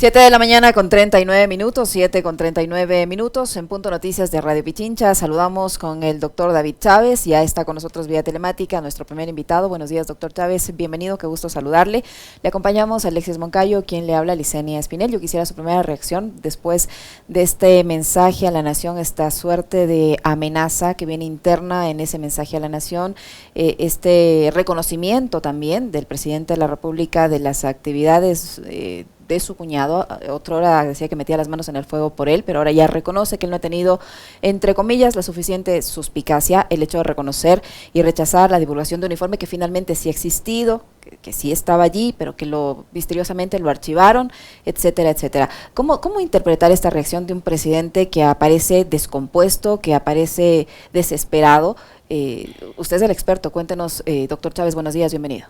7 de la mañana con 39 minutos, 7 con 39 minutos, en Punto Noticias de Radio Pichincha. Saludamos con el doctor David Chávez, ya está con nosotros vía telemática, nuestro primer invitado. Buenos días, doctor Chávez, bienvenido, qué gusto saludarle. Le acompañamos a Alexis Moncayo, quien le habla, Licenia Espinel. Yo quisiera su primera reacción después de este mensaje a la Nación, esta suerte de amenaza que viene interna en ese mensaje a la Nación, este reconocimiento también del presidente de la República de las actividades de su cuñado. Otrora decía que metía las manos en el fuego por él, pero ahora ya reconoce que él no ha tenido, entre comillas, la suficiente suspicacia. El hecho de reconocer y rechazar la divulgación de un informe que finalmente sí ha existido, que sí estaba allí, pero que misteriosamente lo archivaron, etcétera, etcétera. ¿Cómo interpretar esta reacción de un presidente que aparece descompuesto, que aparece desesperado? Usted es el experto, cuéntenos, doctor Chávez, buenos días, bienvenido.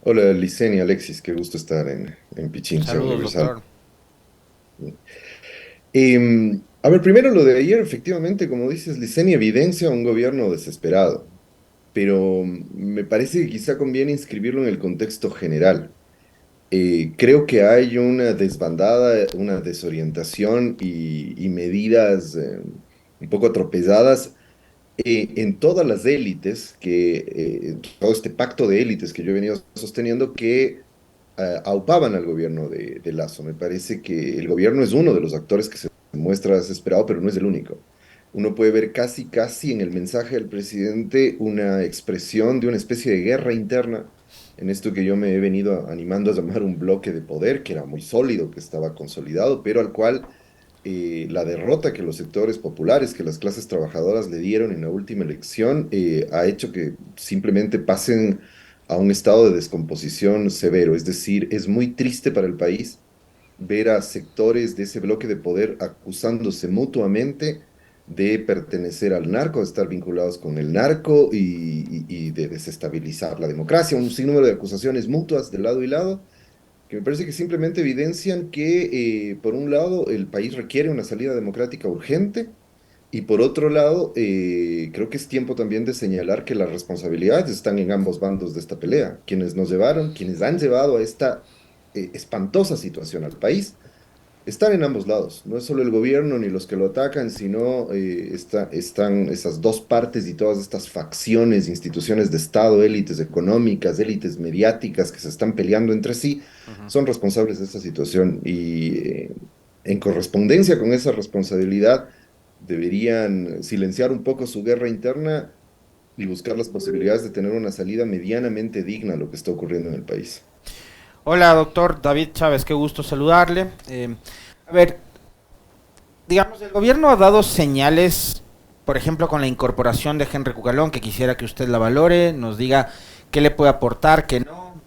Hola, Licenia, Alexis, qué gusto estar en Pichincha Saludos, Universal. doctor. A ver, primero lo de ayer, efectivamente, como dices, Licenia evidencia un gobierno desesperado, pero me parece que quizá conviene inscribirlo en el contexto general. Creo que hay una desbandada, una desorientación y medidas un poco atropelladas en todas las élites, todo este pacto de élites que yo he venido sosteniendo, que aupaban al gobierno de Lazo. Me parece que el gobierno es uno de los actores que se muestra desesperado, pero no es el único. Uno puede ver casi en el mensaje del presidente una expresión de una especie de guerra interna en esto que yo me he venido animando a llamar un bloque de poder, que era muy sólido, que estaba consolidado, pero al cual la derrota que los sectores populares, que las clases trabajadoras le dieron en la última elección, ha hecho que simplemente pasen a un estado de descomposición severo. Es decir, es muy triste para el país ver a sectores de ese bloque de poder acusándose mutuamente de pertenecer al narco, de estar vinculados con el narco y de desestabilizar la democracia. Un sinnúmero de acusaciones mutuas de lado y lado que me parece que simplemente evidencian que, por un lado, el país requiere una salida democrática urgente y, por otro lado, creo que es tiempo también de señalar que las responsabilidades están en ambos bandos de esta pelea. Quienes nos llevaron, quienes han llevado a esta espantosa situación al país, están en ambos lados. No es solo el gobierno ni los que lo atacan, sino están esas dos partes y todas estas facciones, instituciones de Estado, élites económicas, élites mediáticas que se están peleando entre sí, Ujú. son responsables de esta situación. Y en correspondencia con esa responsabilidad, deberían silenciar un poco su guerra interna y buscar las posibilidades de tener una salida medianamente digna a lo que está ocurriendo en el país. Hola, doctor David Chávez, qué gusto saludarle. A ver, digamos, el gobierno ha dado señales, por ejemplo, con la incorporación de Henry Cucalón, que quisiera que usted la valore, nos diga qué le puede aportar, qué no.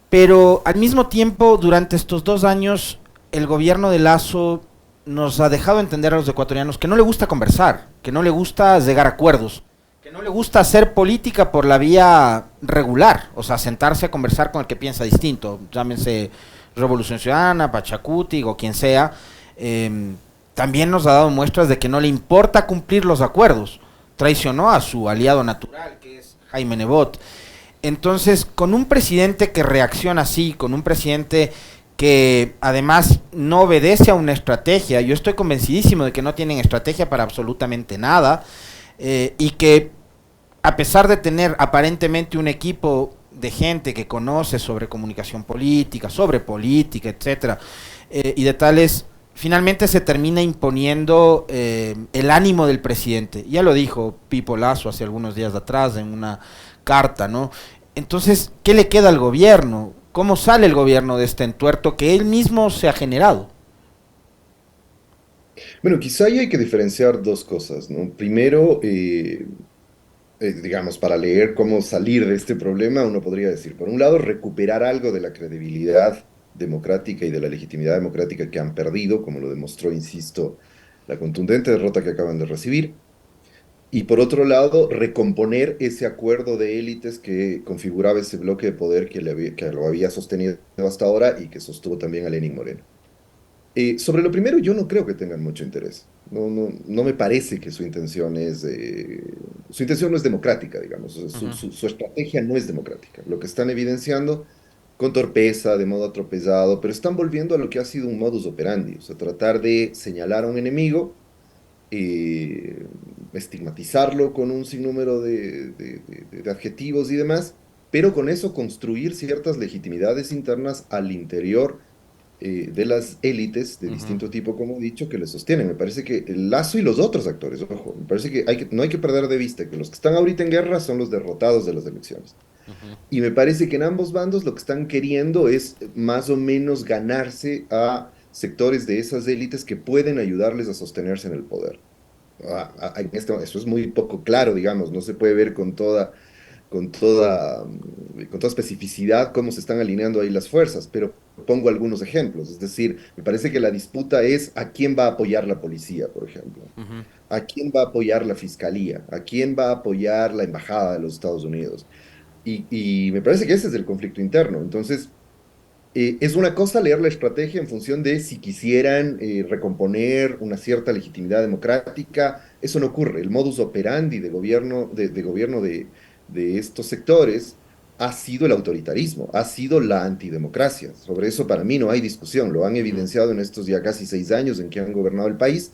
Pero al mismo tiempo, durante estos 2 años, el gobierno de Lazo nos ha dejado entender a los ecuatorianos que no le gusta conversar, que no le gusta llegar a acuerdos, que no le gusta hacer política por la vía regular, o sea, sentarse a conversar con el que piensa distinto, llámense Revolución Ciudadana, Pachacuti o quien sea. También nos ha dado muestras de que no le importa cumplir los acuerdos. Traicionó a su aliado natural, que es Jaime Nebot. Entonces, con un presidente que reacciona así, con un presidente que además no obedece a una estrategia, yo estoy convencidísimo de que no tienen estrategia para absolutamente nada, y que a pesar de tener aparentemente un equipo de gente que conoce sobre comunicación política, sobre política, etcétera, y de tales, finalmente se termina imponiendo el ánimo del presidente. Ya lo dijo Pipo Lazo hace algunos días atrás en una carta, ¿no? Entonces, ¿qué le queda al gobierno? ¿Cómo sale el gobierno de este entuerto que él mismo se ha generado? Bueno, quizá ahí hay que diferenciar dos cosas, ¿no? Primero, digamos, para leer cómo salir de este problema, uno podría decir, por un lado, recuperar algo de la credibilidad democrática y de la legitimidad democrática que han perdido, como lo demostró, insisto, la contundente derrota que acaban de recibir. Y por otro lado, recomponer ese acuerdo de élites que configuraba ese bloque de poder que lo había sostenido hasta ahora y que sostuvo también a Lenín Moreno. Sobre lo primero, yo no creo que tengan mucho interés. No me parece que su intención no es democrática, digamos. Uh -huh. Su estrategia no es democrática. Lo que están evidenciando con torpeza, de modo atropellado, pero están volviendo a lo que ha sido un modus operandi, o sea, tratar de señalar a un enemigo, eh, estigmatizarlo con un sinnúmero de adjetivos y demás, pero con eso construir ciertas legitimidades internas al interior de las élites de Ujú, distinto tipo, como he dicho, que le sostienen. Me parece que el Lazo y los otros actores, ojo, me parece que, no hay que perder de vista que los que están ahorita en guerra son los derrotados de las elecciones. ujú. Y me parece que en ambos bandos lo que están queriendo es más o menos ganarse a sectores de esas élites que pueden ayudarles a sostenerse en el poder. Eso es muy poco claro, digamos, no se puede ver con toda especificidad cómo se están alineando ahí las fuerzas, pero pongo algunos ejemplos. Es decir, me parece que la disputa es a quién va a apoyar la policía, por ejemplo, Ujú. a quién va a apoyar la fiscalía, a quién va a apoyar la embajada de los Estados Unidos. Y me parece que ese es el conflicto interno. Entonces, es una cosa leer la estrategia en función de si quisieran recomponer una cierta legitimidad democrática. Eso no ocurre. El modus operandi de estos sectores ha sido el autoritarismo, ha sido la antidemocracia. Sobre eso para mí no hay discusión. Lo han Ujú. evidenciado en estos ya casi 6 años en que han gobernado el país.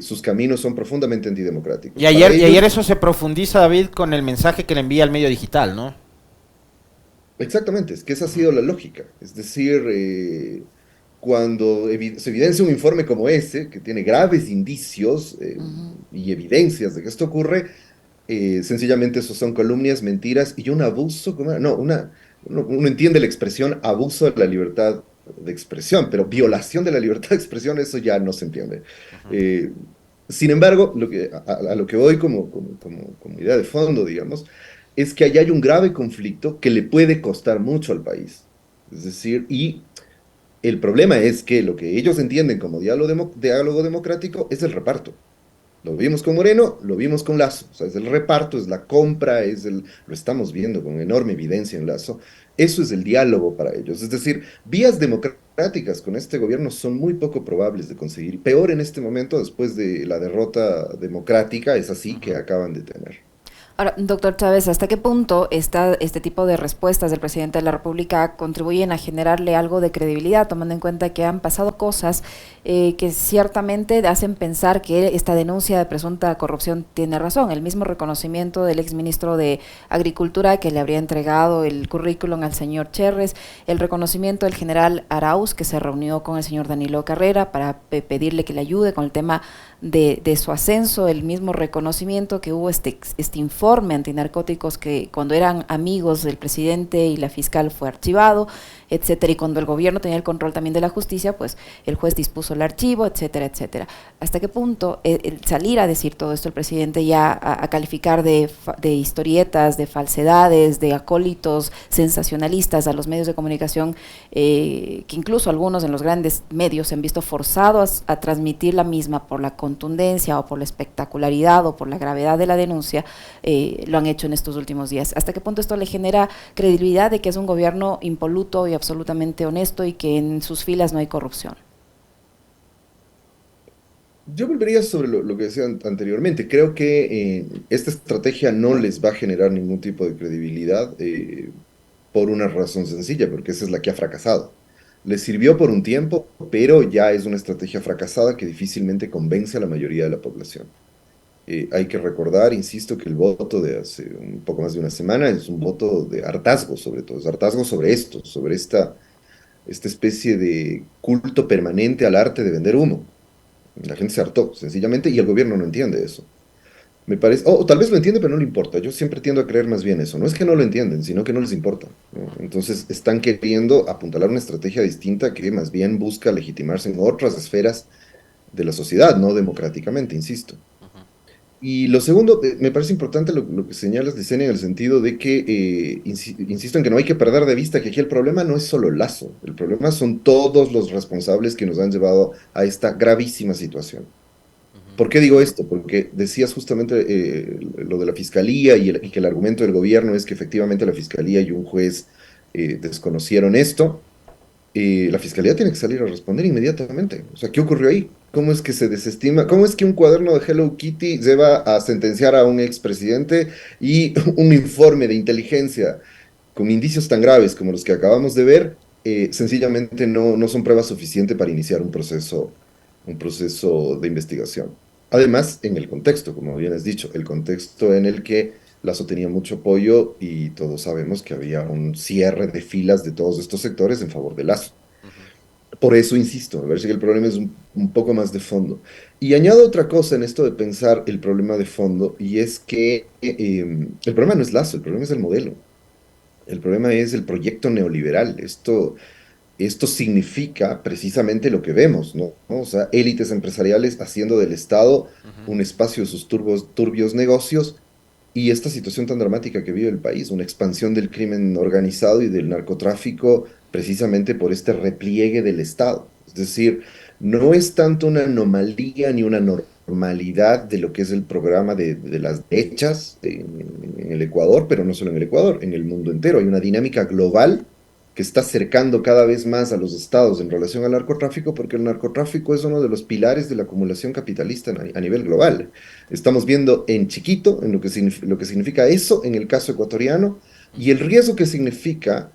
Sus caminos son profundamente antidemocráticos. Para Y ayer ellos, eso se profundiza, David, con el mensaje que le envía al medio digital, ¿no? exactamente, es que esa ha Ujú, sido la lógica. Es decir, cuando se evidencia un informe como ese, que tiene graves indicios Ujú. y evidencias de que esto ocurre, sencillamente eso son calumnias, mentiras y un abuso, no, uno entiende la expresión abuso de la libertad de expresión, pero ujú, violación de la libertad de expresión, eso ya no se entiende. ujú. Eh, Sin embargo, a lo que voy como idea de fondo, digamos, es que allá hay un grave conflicto que le puede costar mucho al país. Es decir, y el problema es que lo que ellos entienden como diálogo democrático es el reparto. Lo vimos con Moreno, lo vimos con Lazo. O sea, es el reparto, es la compra, lo estamos viendo con enorme evidencia en Lazo. Eso es el diálogo para ellos. Es decir, vías democráticas con este gobierno son muy poco probables de conseguir. Peor en este momento, después de la derrota democrática, es así que Ujú. acaban de tener. Ahora, doctor Chávez, ¿hasta qué punto este tipo de respuestas del presidente de la República contribuyen a generarle algo de credibilidad, tomando en cuenta que han pasado cosas que ciertamente hacen pensar que esta denuncia de presunta corrupción tiene razón? El mismo reconocimiento del exministro de Agricultura que le habría entregado el currículum al señor Cherres, el reconocimiento del general Arauz que se reunió con el señor Danilo Carrera para pedirle que le ayude con el tema de su ascenso, el mismo reconocimiento que hubo este informe antinarcóticos que cuando eran amigos del presidente y la fiscal fue archivado, etcétera, y cuando el gobierno tenía el control también de la justicia, pues el juez dispuso el archivo, etcétera, etcétera. ¿Hasta qué punto el salir a decir todo esto el presidente ya a calificar de historietas, de falsedades, de acólitos sensacionalistas a los medios de comunicación, que incluso algunos en los grandes medios se han visto forzados a transmitir la misma por la contundencia o por la espectacularidad o por la gravedad de la denuncia, lo han hecho en estos últimos días? ¿Hasta qué punto esto le genera credibilidad de que es un gobierno impoluto y absolutamente honesto y que en sus filas no hay corrupción? Yo volvería sobre lo que decía anteriormente. Creo que esta estrategia no les va a generar ningún tipo de credibilidad por una razón sencilla, porque esa es la que ha fracasado. Les sirvió por un tiempo, pero ya es una estrategia fracasada que difícilmente convence a la mayoría de la población. Hay que recordar, insisto, que el voto de hace un poco más de una semana es un voto de hartazgo, sobre todo, es hartazgo sobre esto, sobre esta especie de culto permanente al arte de vender humo. La gente se hartó, sencillamente, y el gobierno no entiende eso. Me parece, o tal vez lo entiende, pero no le importa. Yo siempre tiendo a creer más bien eso. No es que no lo entienden, sino que no les importa, ¿no? Entonces están queriendo apuntalar una estrategia distinta que más bien busca legitimarse en otras esferas de la sociedad, no democráticamente, insisto. Y lo segundo, me parece importante lo que señalas, Licenia, en el sentido de que, insisto en que no hay que perder de vista que aquí el problema no es solo Lazo, el problema son todos los responsables que nos han llevado a esta gravísima situación. ¿Por qué digo esto? Porque decías justamente lo de la fiscalía y que el argumento del gobierno es que efectivamente la fiscalía y un juez desconocieron esto. La fiscalía tiene que salir a responder inmediatamente. O sea, ¿qué ocurrió ahí? ¿Cómo es que se desestima? ¿Cómo es que un cuaderno de Hello Kitty lleva a sentenciar a un expresidente y un informe de inteligencia? con indicios tan graves como los que acabamos de ver, sencillamente no son pruebas suficientes para iniciar un proceso de investigación. Además, en el contexto, como bien has dicho, el contexto en el que Lazo tenía mucho apoyo y todos sabemos que había un cierre de filas de todos estos sectores en favor de Lazo. Ujú. Por eso insisto, me parece que el problema es un poco más de fondo. Y añado otra cosa en esto de pensar el problema de fondo, y es que el problema no es Lazo, el problema es el modelo. El problema es el proyecto neoliberal. Esto significa precisamente lo que vemos, ¿no? O sea, élites empresariales haciendo del Estado Ujú. un espacio de sus turbios negocios y esta situación tan dramática que vive el país, una expansión del crimen organizado y del narcotráfico precisamente por este repliegue del Estado. Es decir, no es tanto una anomalía ni una normalidad de lo que es el programa de las derechas en el Ecuador, pero no solo en el Ecuador, en el mundo entero. Hay una dinámica global que está acercando cada vez más a los estados en relación al narcotráfico, porque el narcotráfico es uno de los pilares de la acumulación capitalista a nivel global. Estamos viendo en chiquito en lo que significa eso en el caso ecuatoriano y el riesgo que significa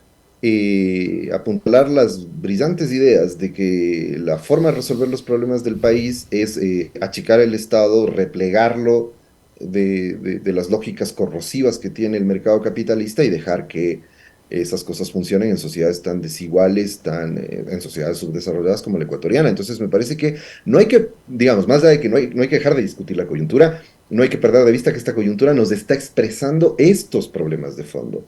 apuntalar las brillantes ideas de que la forma de resolver los problemas del país es achicar el Estado, replegarlo de las lógicas corrosivas que tiene el mercado capitalista y dejar que esas cosas funcionen en sociedades tan desiguales, en sociedades subdesarrolladas como la ecuatoriana. Entonces me parece que no hay que, digamos, más allá de que no hay que dejar de discutir la coyuntura, no hay que perder de vista que esta coyuntura nos está expresando estos problemas de fondo.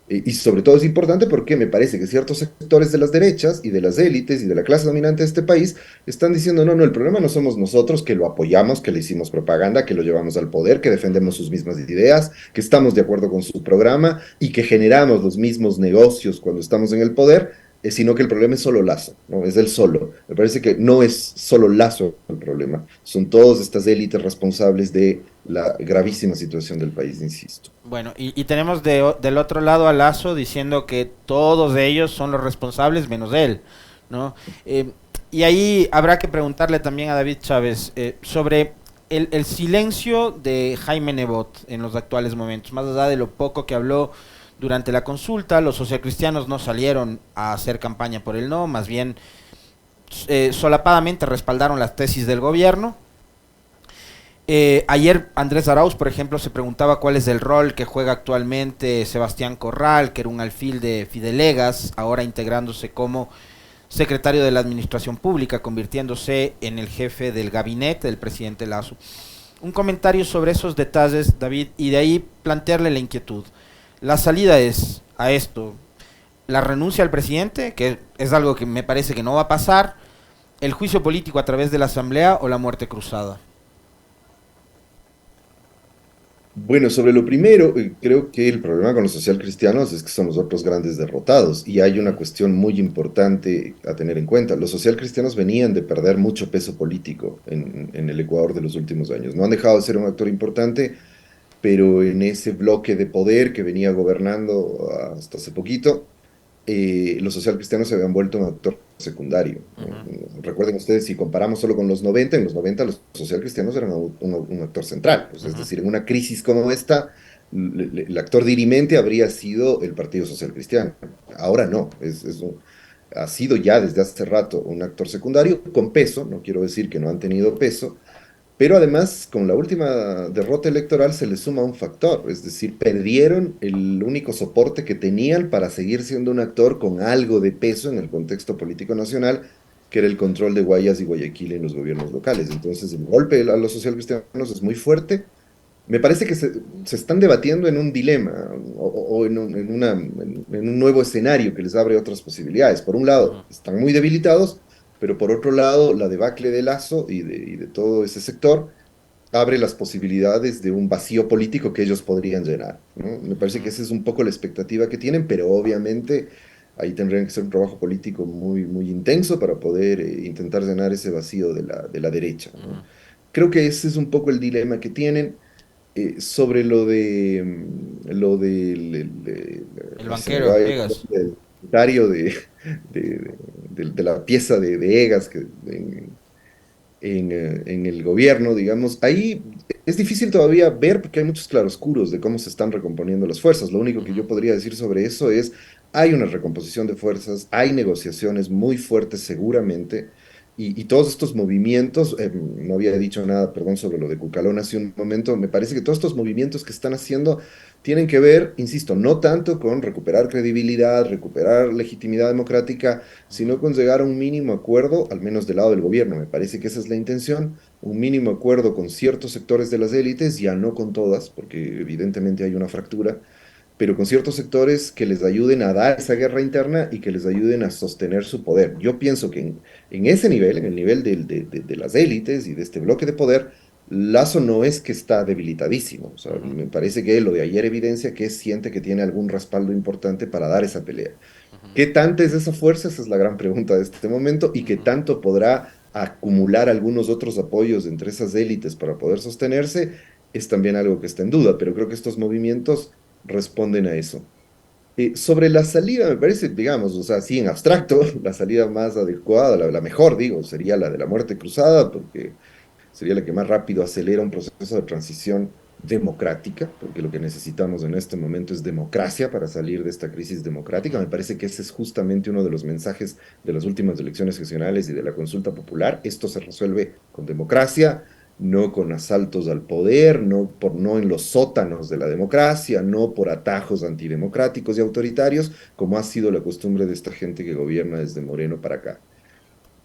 Y sobre todo es importante porque me parece que ciertos sectores de las derechas y de las élites y de la clase dominante de este país están diciendo, no, el problema no somos nosotros que lo apoyamos, que le hicimos propaganda, que lo llevamos al poder, que defendemos sus mismas ideas, que estamos de acuerdo con su programa y que generamos los mismos negocios cuando estamos en el poder, sino que el problema es solo Lazo, ¿no? Es el solo. Me parece que no es solo Lazo el problema, son todas estas élites responsables de la gravísima situación del país, insisto. Bueno, y tenemos del otro lado a Lazo diciendo que todos ellos son los responsables menos él, ¿no? Y ahí habrá que preguntarle también a David Chávez sobre el silencio de Jaime Nebot en los actuales momentos, más allá de lo poco que habló durante la consulta. Los socialcristianos no salieron a hacer campaña por el no, más bien solapadamente respaldaron las tesis del gobierno. Ayer Andrés Arauz, por ejemplo, se preguntaba cuál es el rol que juega actualmente Sebastián Corral, que era un alfil de Fidelegas, ahora integrándose como secretario de la Administración Pública, convirtiéndose en el jefe del gabinete del presidente Lazo. Un comentario sobre esos detalles, David, y de ahí plantearle la inquietud. La salida es a esto, la renuncia al presidente, que es algo que me parece que no va a pasar, el juicio político a través de la Asamblea o la muerte cruzada. Bueno, sobre lo primero, creo que el problema con los socialcristianos es que son los otros grandes derrotados y hay una cuestión muy importante a tener en cuenta. Los socialcristianos venían de perder mucho peso político en el Ecuador de los últimos años. No han dejado de ser un actor importante, pero en ese bloque de poder que venía gobernando hasta hace poquito, los socialcristianos se habían vuelto un actor secundario, ¿no? Uh-huh. Recuerden ustedes, si comparamos solo con los 90, en los 90 los socialcristianos eran un actor central. Pues, es Uh-huh. decir, en una crisis como esta, el actor dirimente habría sido el Partido Social Cristiano. Ahora no, ha sido ya desde hace rato un actor secundario con peso, no quiero decir que no han tenido peso, pero además, con la última derrota electoral se le suma un factor, es decir, perdieron el único soporte que tenían para seguir siendo un actor con algo de peso en el contexto político nacional, que era el control de Guayas y Guayaquil en los gobiernos locales. Entonces, el golpe a los socialcristianos es muy fuerte. Me parece que se están debatiendo en un dilema o en un nuevo escenario que les abre otras posibilidades. Por un Uh-huh. lado, están muy debilitados, pero por otro lado, la debacle de Lazo y de todo ese sector abre las posibilidades de un vacío político que ellos podrían llenar, ¿no? Me parece que Uh-huh. esa es un poco la expectativa que tienen, pero obviamente ahí tendrían que ser un trabajo político muy intenso para poder intentar llenar ese vacío de la derecha, ¿no? Uh-huh. Creo que ese es un poco el dilema que tienen. Sobre lo del El se me banquero, va el Egas. comentario de la pieza de Egas en el gobierno, digamos, ahí es difícil todavía ver porque hay muchos claroscuros de cómo se están recomponiendo las fuerzas. Lo único que Ujú, yo podría decir sobre eso es, hay una recomposición de fuerzas, hay negociaciones muy fuertes seguramente, y todos estos movimientos, no había dicho nada, perdón, sobre lo de Cucalón hace un momento, me parece que todos estos movimientos que están haciendo tienen que ver, insisto, no tanto con recuperar credibilidad, recuperar legitimidad democrática, ujú, sino con llegar a un mínimo acuerdo, al menos del lado del gobierno. Me parece que esa es la intención, un mínimo acuerdo con ciertos sectores de las élites, ya no con todas, porque evidentemente hay una fractura, pero con ciertos sectores que les ayuden a dar esa guerra interna y que les ayuden a sostener su poder. Yo pienso que en ese nivel, en el nivel de las élites y de este bloque de poder, Lazo no es que está debilitadísimo. O sea, ujú, me parece que lo de ayer evidencia que siente que tiene algún respaldo importante para dar esa pelea. ¿Qué tanta es esa fuerza? Esa es la gran pregunta de este momento. ¿Y qué ujú, tanto podrá acumular algunos otros apoyos entre esas élites para poder sostenerse? Es también algo que está en duda, pero creo que estos movimientos responden a eso. Sobre la salida, me parece, digamos, o sea, sí, en abstracto, la salida más adecuada, la mejor, digo, sería la de la muerte cruzada, porque sería la que más rápido acelera un proceso de transición democrática, porque lo que necesitamos en este momento es democracia para salir de esta crisis democrática. Me parece que ese es justamente uno de los mensajes de las últimas elecciones regionales y de la consulta popular. Esto se resuelve con democracia, no con asaltos al poder, no en los sótanos de la democracia, no por atajos antidemocráticos y autoritarios, como ha sido la costumbre de esta gente que gobierna desde Moreno para acá.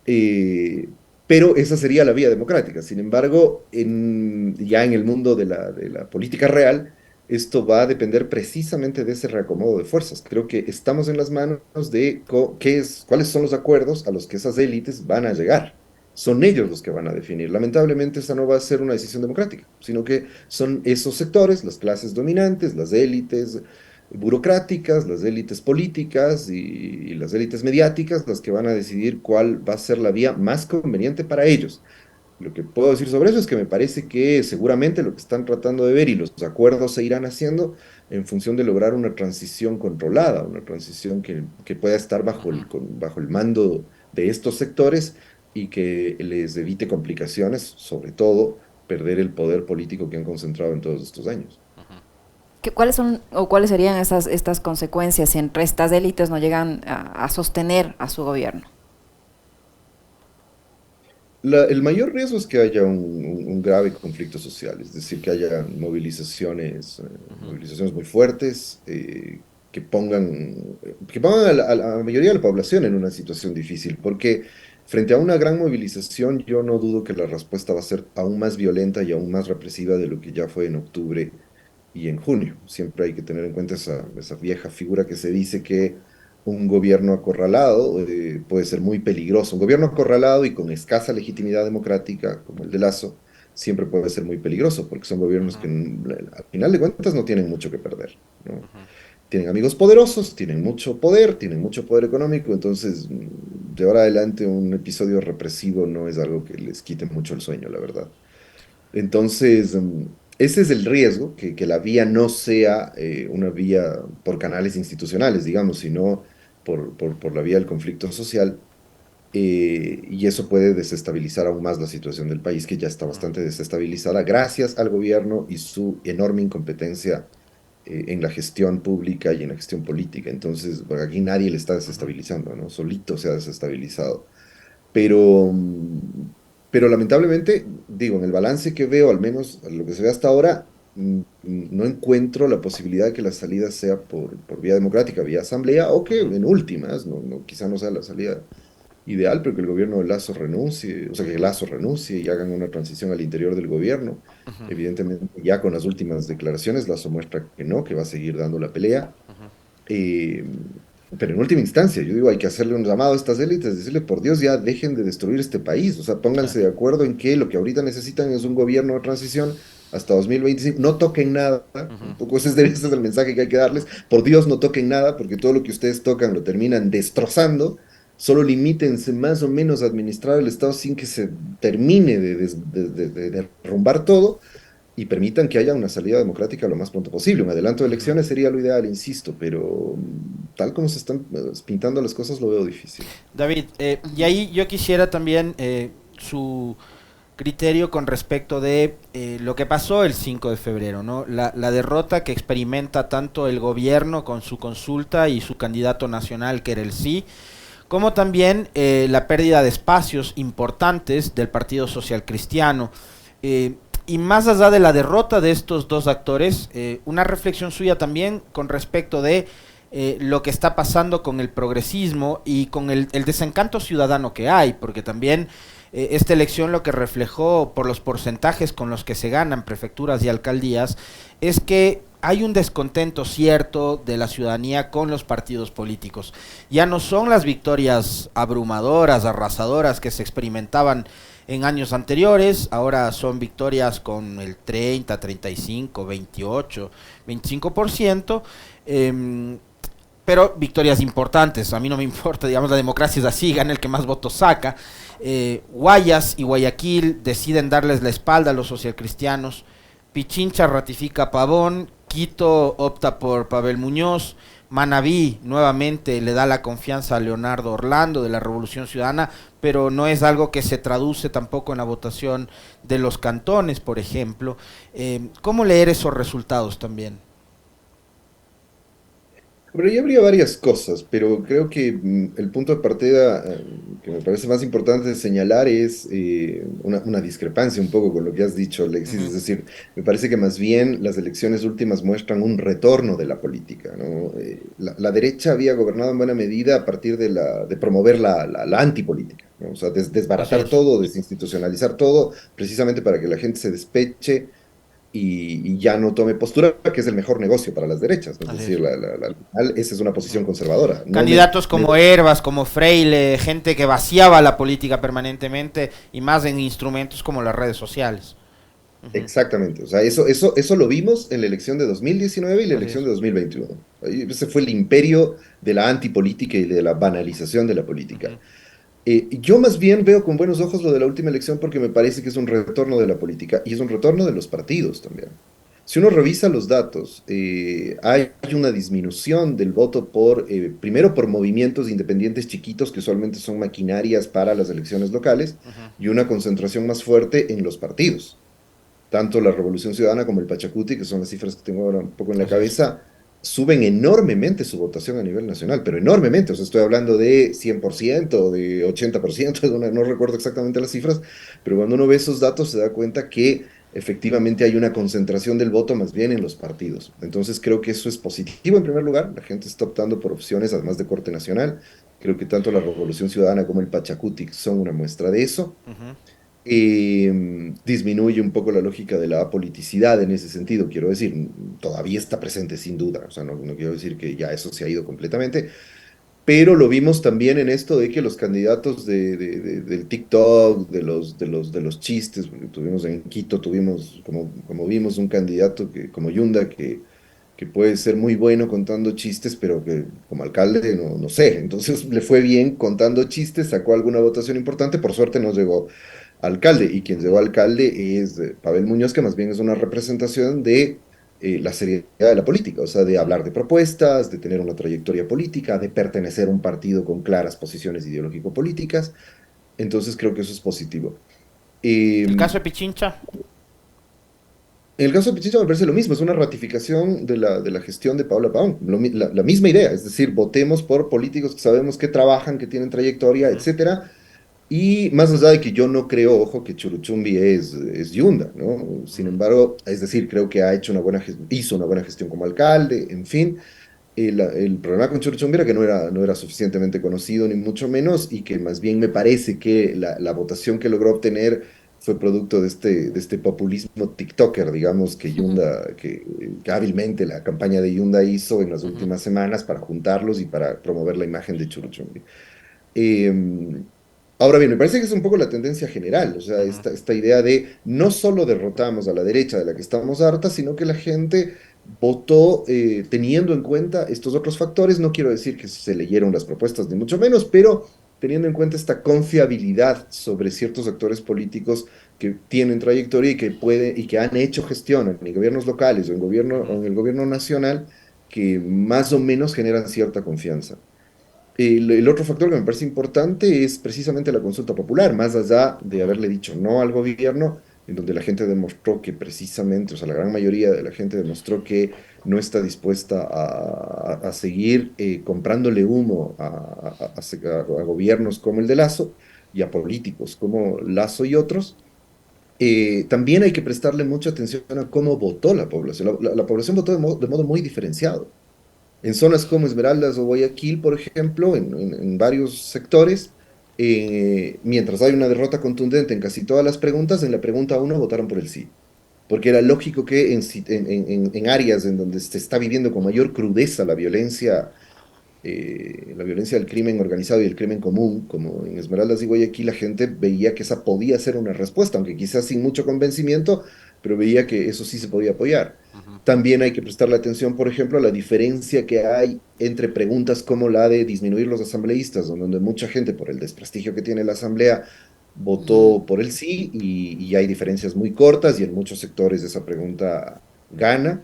Eh, pero esa sería la vía democrática. Sin embargo, ya en el mundo de la política real, esto va a depender precisamente de ese reacomodo de fuerzas. Creo que estamos en las manos de cuáles son los acuerdos a los que esas élites van a llegar. Son ellos los que van a definir. Lamentablemente, esa no va a ser una decisión democrática, sino que son esos sectores, las clases dominantes, las élites burocráticas, las élites políticas y las élites mediáticas, las que van a decidir cuál va a ser la vía más conveniente para ellos. Lo que puedo decir sobre eso es que me parece que seguramente lo que están tratando de ver y los acuerdos se irán haciendo en función de lograr una transición controlada, una transición que pueda estar ujú. bajo el mando de estos sectores y que les evite complicaciones, sobre todo perder el poder político que han concentrado en todos estos años. ¿Cuáles son o cuáles serían estas consecuencias si entre estas élites no llegan a sostener a su gobierno? El mayor riesgo es que haya un grave conflicto social, es decir, que haya Ujú, movilizaciones muy fuertes, que pongan a la mayoría de la población en una situación difícil, porque frente a una gran movilización, yo no dudo que la respuesta va a ser aún más violenta y aún más represiva de lo que ya fue en octubre y en junio. Siempre hay que tener en cuenta esa vieja figura que se dice que un gobierno acorralado puede ser muy peligroso. Un gobierno acorralado y con escasa legitimidad democrática, como el de Lazo, siempre puede ser muy peligroso, porque son gobiernos ujú, que al final de cuentas no tienen mucho que perder, ¿no? ujú. Tienen amigos poderosos, tienen mucho poder económico, entonces de ahora adelante un episodio represivo no es algo que les quite mucho el sueño, la verdad. Entonces, ese es el riesgo, que la vía no sea una vía por canales institucionales, digamos, sino por la vía del conflicto social, y eso puede desestabilizar aún más la situación del país, que ya está bastante desestabilizada gracias al gobierno y su enorme incompetencia en la gestión pública y en la gestión política. Entonces, bueno, aquí nadie le está desestabilizando, ¿no? Solito se ha desestabilizado. Pero, pero lamentablemente, digo, en el balance que veo, al menos lo que se ve hasta ahora, no encuentro la posibilidad de que la salida sea por vía democrática, vía asamblea, o que Ujú, en últimas, quizá no sea la salida ideal, pero que el gobierno de Lazo renuncie, o sea, que ujú, Lazo renuncie y hagan una transición al interior del gobierno. ujú, Evidentemente, ya con las últimas declaraciones, Lazo muestra que no, que va a seguir dando la pelea. ujú. Eh, pero en última instancia, yo digo, hay que hacerle un llamado a estas élites, decirle, por Dios, ya dejen de destruir este país. O sea, pónganse Claro. de acuerdo en que lo que ahorita necesitan es un gobierno de transición hasta 2025. No toquen nada, Ujú, un poco ese es el mensaje que hay que darles. Por Dios, no toquen nada, porque todo lo que ustedes tocan lo terminan destrozando. Solo limítense más o menos a administrar el Estado sin que se termine de derrumbar todo y permitan que haya una salida democrática lo más pronto posible. Un adelanto de ujú. elecciones sería lo ideal, insisto, pero tal como se están pintando las cosas lo veo difícil. David, y ahí yo quisiera también su criterio con respecto de lo que pasó el 5 de febrero, ¿no? La derrota que experimenta tanto el gobierno con su consulta y su candidato nacional, que era el sí, como también la pérdida de espacios importantes del Partido Social Cristiano. Y más allá de la derrota de estos dos actores, una reflexión suya también con respecto de lo que está pasando con el progresismo y con el desencanto ciudadano que hay, porque también esta elección lo que reflejó por los porcentajes con los que se ganan prefecturas y alcaldías es que hay un descontento cierto de la ciudadanía con los partidos políticos. Ya no son las victorias abrumadoras, arrasadoras que se experimentaban en años anteriores, ahora son victorias con el 30, 35, 28, 25%, pero victorias importantes. A mí no me importa, digamos, la democracia es así, gana el que más votos saca. Guayas y Guayaquil deciden darles la espalda a los socialcristianos. Pichincha ratifica a Pavón, Quito opta por Pavel Muñoz, Manabí nuevamente le da la confianza a Leonardo Orlando de la Revolución Ciudadana, pero no es algo que se traduce tampoco en la votación de los cantones, por ejemplo. ¿Cómo leer esos resultados también? Pero ya habría varias cosas, pero creo que el punto de partida que me parece más importante de señalar es una discrepancia un poco con lo que has dicho, Alexis. Ujú. Es decir, me parece que más bien las elecciones últimas muestran un retorno de la política, ¿no? La derecha había gobernado en buena medida a partir de promover la antipolítica, ¿no? O sea, Así desbaratar es. todo, desinstitucionalizar todo, precisamente para que la gente se despeche y ya no tome postura, que es el mejor negocio para las derechas, ¿no? Es Así decir, es. al final esa es una Ujú. posición conservadora. No Candidatos como Herbas, como Freile, gente que vaciaba la política permanentemente y más en instrumentos como las redes sociales. Ujú. exactamente, o sea, eso lo vimos en la elección de 2019 y la Así elección es. de 2021. Ahí ese fue el imperio de la antipolítica y de la banalización de la política. Ujú. Yo más bien veo con buenos ojos lo de la última elección porque me parece que es un retorno de la política y es un retorno de los partidos también. Si uno revisa los datos, hay una disminución del voto primero por movimientos independientes chiquitos que usualmente son maquinarias para las elecciones locales Ujú. y una concentración más fuerte en los partidos. Tanto la Revolución Ciudadana como el Pachacuti, que son las cifras que tengo ahora un poco en la Así es. cabeza, suben enormemente su votación a nivel nacional, pero enormemente, o sea, estoy hablando de 100% o de 80%, no recuerdo exactamente las cifras, pero cuando uno ve esos datos se da cuenta que efectivamente hay una concentración del voto más bien en los partidos. Entonces creo que eso es positivo en primer lugar, la gente está optando por opciones además de corte nacional, creo que tanto la Revolución Ciudadana como el Pachacuti son una muestra de eso. Ujú. Disminuye un poco la lógica de la apoliticidad en ese sentido, quiero decir, todavía está presente sin duda, o sea, no quiero decir que ya eso se ha ido completamente, pero lo vimos también en esto de que los candidatos del TikTok, de los chistes, porque tuvimos en Quito, tuvimos, como vimos, un candidato como Yunda, que puede ser muy bueno contando chistes, pero que como alcalde no sé, entonces le fue bien contando chistes, sacó alguna votación importante, por suerte no llegó alcalde, y quien llegó Ujú. alcalde es Pavel Muñoz, que más bien es una representación de la seriedad de la política, o sea, de Ujú. hablar de propuestas, de tener una trayectoria política, de pertenecer a un partido con claras posiciones ideológico-políticas, entonces creo que eso es positivo. El En caso de Pichincha. el caso de Pichincha me parece lo mismo, es una ratificación de la gestión de Paula Pavón, la misma idea, es decir, votemos por políticos que sabemos que trabajan, que tienen trayectoria, Ujú. etcétera. Y más allá de que yo no creo, ojo, que Churuchumbi es Yunda, ¿no? Sin Ujú. embargo, es decir, creo que hizo una buena gestión como alcalde, en fin. El problema con Churuchumbi era que no era suficientemente conocido, ni mucho menos, y que más bien me parece que la votación que logró obtener fue producto de este populismo TikToker, digamos, que hábilmente la campaña de Yunda hizo en las Ujú. últimas semanas para juntarlos y para promover la imagen de Churuchumbi. Eh, Ahora bien, me parece que es un poco la tendencia general, o sea, Ujú. esta idea de no solo derrotamos a la derecha de la que estamos hartas, sino que la gente votó teniendo en cuenta estos otros factores. No quiero decir que se leyeron las propuestas, ni mucho menos, pero teniendo en cuenta esta confiabilidad sobre ciertos actores políticos que tienen trayectoria y que han hecho gestión en gobiernos locales o Ujú. en el gobierno nacional, que más o menos generan cierta confianza. El otro factor que me parece importante es precisamente la consulta popular, más allá de haberle dicho no al gobierno, en donde la gente demostró que precisamente, o sea, la gran mayoría de la gente demostró que no está dispuesta a seguir comprándole humo a gobiernos como el de Lazo y a políticos como Lazo y otros. También hay que prestarle mucha atención a cómo votó la población. La población votó de modo muy diferenciado. En zonas como Esmeraldas o Guayaquil, por ejemplo, en varios sectores, mientras hay una derrota contundente en casi todas las preguntas, en la pregunta uno votaron por el sí. Porque era lógico que en áreas en donde se está viviendo con mayor crudeza la violencia del crimen organizado y el crimen común, como en Esmeraldas y Guayaquil, la gente veía que esa podía ser una respuesta, aunque quizás sin mucho convencimiento, pero veía que eso sí se podía apoyar. También hay que prestarle atención, por ejemplo, a la diferencia que hay entre preguntas como la de disminuir los asambleístas, donde mucha gente, por el desprestigio que tiene la asamblea, Ujú, votó por el sí y hay diferencias muy cortas y en muchos sectores esa pregunta gana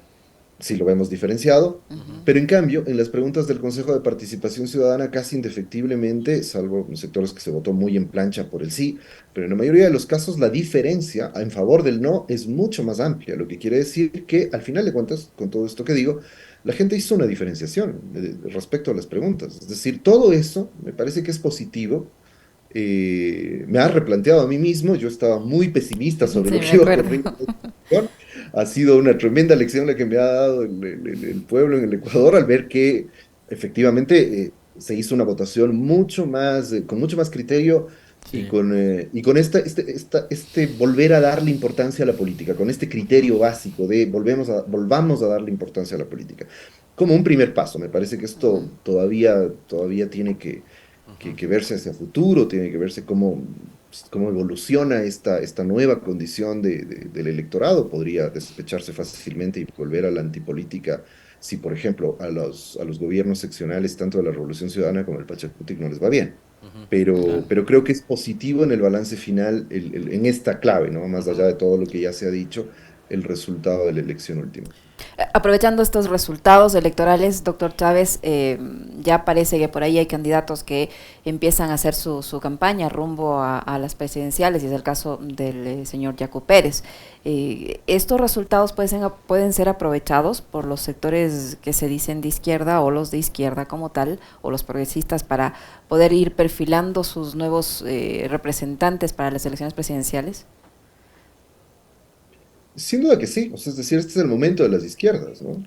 si lo vemos diferenciado, ujú. pero en cambio, en las preguntas del Consejo de Participación Ciudadana, casi indefectiblemente, salvo en sectores que se votó muy en plancha por el sí, pero en la mayoría de los casos la diferencia en favor del no es mucho más amplia, lo que quiere decir que al final de cuentas, con todo esto que digo, la gente hizo una diferenciación respecto a las preguntas. Es decir, todo eso me parece que es positivo. Me ha replanteado a mí mismo, yo estaba muy pesimista sobre Sí, lo me que iba a acuerdo. ocurrir. Ha sido una tremenda lección la que me ha dado el pueblo en el Ecuador al ver que efectivamente se hizo una votación mucho más, con mucho más criterio Sí. y con este volver a darle importancia a la política, con este criterio básico de volvamos a darle importancia a la política. Como un primer paso, me parece que Ujú. esto todavía tiene que verse hacia futuro, tiene que verse cómo evoluciona esta nueva condición del electorado. Podría despecharse fácilmente y volver a la antipolítica si, por ejemplo, a los gobiernos seccionales, tanto de la Revolución Ciudadana como del Pachacutic, no les va bien. Claro. Pero creo que es positivo en el balance final, en esta clave, ¿no? Más Ujú. allá de todo lo que ya se ha dicho, el resultado de la elección última. Aprovechando estos resultados electorales, doctor Chávez, ya parece que por ahí hay candidatos que empiezan a hacer su campaña rumbo a las presidenciales, y es el caso del señor Yacu Pérez. ¿Estos resultados pueden ser aprovechados por los sectores que se dicen de izquierda o los de izquierda como tal, o los progresistas, para poder ir perfilando sus nuevos representantes para las elecciones presidenciales? Sin duda que sí, o sea, es decir, este es el momento de las izquierdas, ¿no?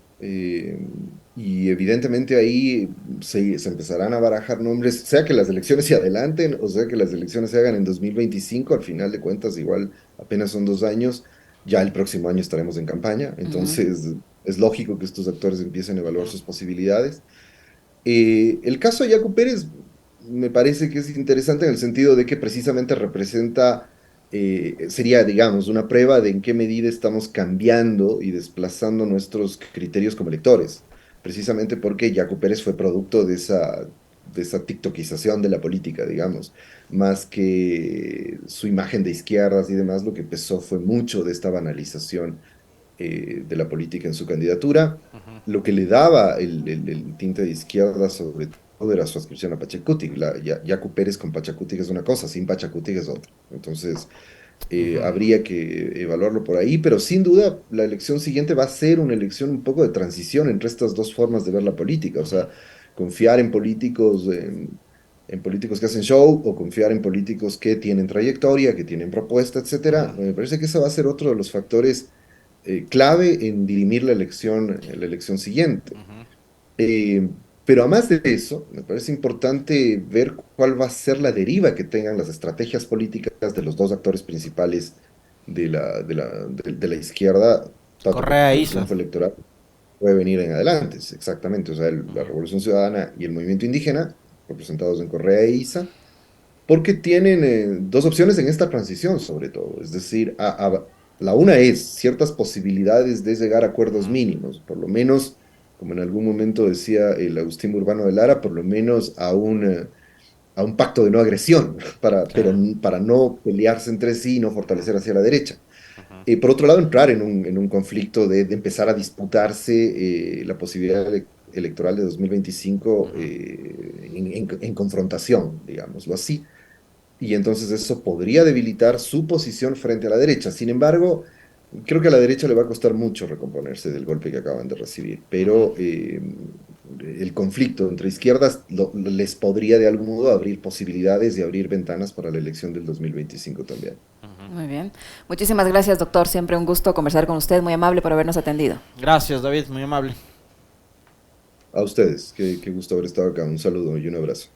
Y evidentemente ahí se empezarán a barajar nombres, sea que las elecciones se adelanten o sea que las elecciones se hagan en 2025, al final de cuentas igual apenas son 2 años, ya el próximo año estaremos en campaña, Ujú, entonces es lógico que estos actores empiecen a evaluar sus posibilidades. El caso de Yacu Pérez me parece que es interesante en el sentido de que precisamente representa, sería, digamos, una prueba de en qué medida estamos cambiando y desplazando nuestros criterios como electores. Precisamente porque Yacu Pérez fue producto de esa tiktokización de la política, digamos, más que su imagen de izquierdas y demás, lo que empezó fue mucho de esta banalización de la política en su candidatura. Lo que le daba el tinte de izquierda, sobre todo, era su adscripción a Pachacutic. Yacu Pérez con Pachacutic es una cosa, sin Pachacutic es otra. Entonces, habría que evaluarlo por ahí, pero sin duda la elección siguiente va a ser una elección un poco de transición entre estas dos formas de ver la política. O sea, confiar en políticos que hacen show o confiar en políticos que tienen trayectoria, que tienen propuesta, etcétera. Me parece que ese va a ser otro de los factores clave en dirimir la elección siguiente. Eh, pero además de eso, me parece importante ver cuál va a ser la deriva que tengan las estrategias políticas de los dos actores principales de la izquierda, tanto Correa e como el Isa. triunfo electoral puede venir en adelante. Exactamente, o sea, la Revolución Ciudadana y el movimiento indígena, representados en Correa e Isa, porque tienen dos opciones en esta transición, sobre todo. Es decir, la una es ciertas posibilidades de llegar a acuerdos mínimos, por lo menos, como en algún momento decía el Agustín Urbano de Lara, por lo menos a un pacto de no agresión, pero Claro. para no pelearse entre sí y no fortalecer hacia la derecha. Por otro lado, entrar en un conflicto de empezar a disputarse la posibilidad electoral de 2025 en confrontación, digámoslo así. Y entonces eso podría debilitar su posición frente a la derecha. Sin embargo, creo que a la derecha le va a costar mucho recomponerse del golpe que acaban de recibir, pero el conflicto entre izquierdas les podría de algún modo abrir posibilidades y abrir ventanas para la elección del 2025 también. Muy bien. Muchísimas gracias, doctor. Siempre un gusto conversar con usted. Muy amable por habernos atendido. Gracias, David, muy amable. A ustedes, qué gusto haber estado acá. Un saludo y un abrazo.